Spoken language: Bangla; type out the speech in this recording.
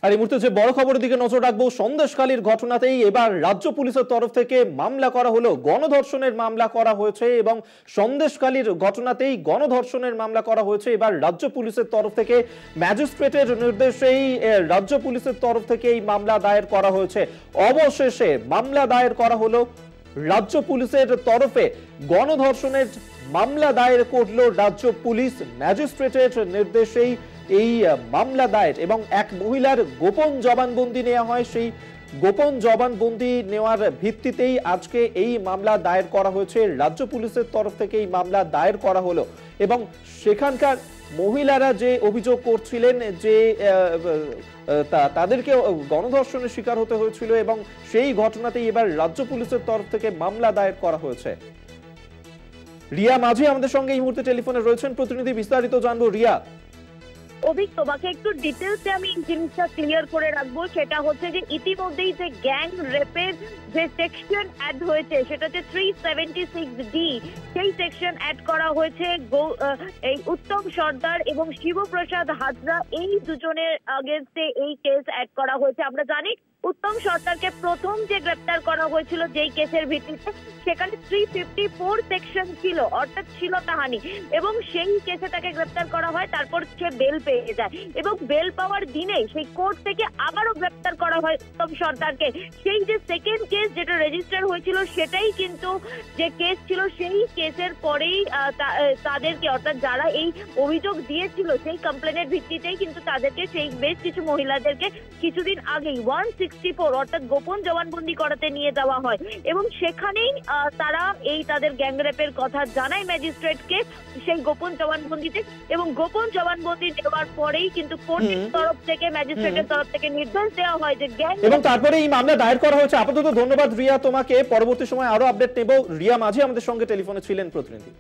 আর এই মুহূর্তে যে বড় খবরের দিকে নজর রাখবো, সন্দেশখালীর ঘটনাতেই এবার রাজ্য পুলিশের তরফ থেকে মামলা করা হলো, গণধর্ষণের মামলা করা হয়েছে এবং সন্দেশখালীর ঘটনাতেই গণধর্ষণের মামলা করা হয়েছে। এবার রাজ্য পুলিশের তরফ থেকে ম্যাজিস্ট্রেটের নির্দেশেই রাজ্য পুলিশের তরফ থেকে এই মামলা দায়ের করা হয়েছে। অবশেষে মামলা দায়ের করা হলো রাজ্য পুলিশের তরফে। গণধর্ষণের মামলা দায়ের করলো রাজ্য পুলিশ, ম্যাজিস্ট্রেটের নির্দেশেই এই মামলা দায়ের এবং এক মহিলার গোপন জবানবন্দি নেওয়া হয়। সেই গোপন জবানবন্দি নেওয়ার ভিত্তিতেই আজকে এই মামলা দায়ের করা হয়েছে। রাজ্য পুলিশের তরফ থেকে এই মামলা দায়ের করা হলো এবং সেখানকার মহিলারা যে অভিযোগ করছিলেন যে তাদেরকে গণধর্ষণের শিকার হতে হয়েছিল এবং সেই ঘটনাতেই এবার রাজ্য পুলিশের তরফ থেকে মামলা দায়ের করা হয়েছে। রিয়া মাঝি আমাদের সঙ্গে এই মুহূর্তে টেলিফোনে রয়েছেন, প্রতিনিধি বিস্তারিত জানবো। রিয়া, অভিক, তোমাকে একটু ডিটেলসে আমি জিনিসটা ক্লিয়ার করে রাখবো। সেটা হচ্ছে যে ইতিমধ্যেই যে গ্যাং রেপের যে সেকশন অ্যাড হয়েছে সেটা হচ্ছে 376D, সেই সেকশন অ্যাড করা হয়েছে এই উত্তম সর্দার এবং শিবপ্রসাদ হাজরা, এই দুজনের আগেন্স্টে এই কেস অ্যাড করা হয়েছে। আমরা জানি উত্তম সর্দারকে প্রথম যে গ্রেপ্তার করা হয়েছিল যেই কেসের ভিত্তিতে, সেখানে 354 সেকশন ছিল, অর্থাৎ ছিল তাহানি, এবং সেই কেসে তাকে গ্রেপ্তার করা হয়। তারপর সে বেল পেয়ে যায় এবং বেল পাওয়ার দিনেই সেই কোর্ট থেকে আবারও গ্রেপ্তার করা হয় উত্তম সর্দারকে। সেই যে সেকেন্ড কেস যেটা রেজিস্টার হয়েছিল সেটাই কিন্তু যে কেস ছিল, সেই কেসের পরেই তাদেরকে, অর্থাৎ যারা এই অভিযোগ দিয়েছিল সেই কমপ্লেনের ভিত্তিতেই কিন্তু তাদেরকে, সেই বেশ কিছু মহিলাদেরকে কিছুদিন আগেই 164 অর্থাৎ গোপন জবানবন্দি করাতে নিয়ে যাওয়া হয় এবং সেখানেই তারা এই তাদের গ্যাংরেপের কথা জানায় ম্যাজিস্ট্রেটকে সেই গোপন জবানবন্দিতে, এবং গোপন জবানবন্দি দেওয়ার পরেই কিন্তু কোর্টের তরফ থেকে, ম্যাজিস্ট্রেটের তরফ থেকে নির্দেশ দেওয়া হয় যে গ্যাং, এবং তারপরে এই মামলা দায়ের করা হয়েছে। আপাতত ধন্যবাদ রিয়া তোমাকে, পরবর্তী সময় আরো আপডেট নেব। রিয়া মাঝি আমাদের সঙ্গে টেলিফোনে ছিলেন প্রতিনিধি।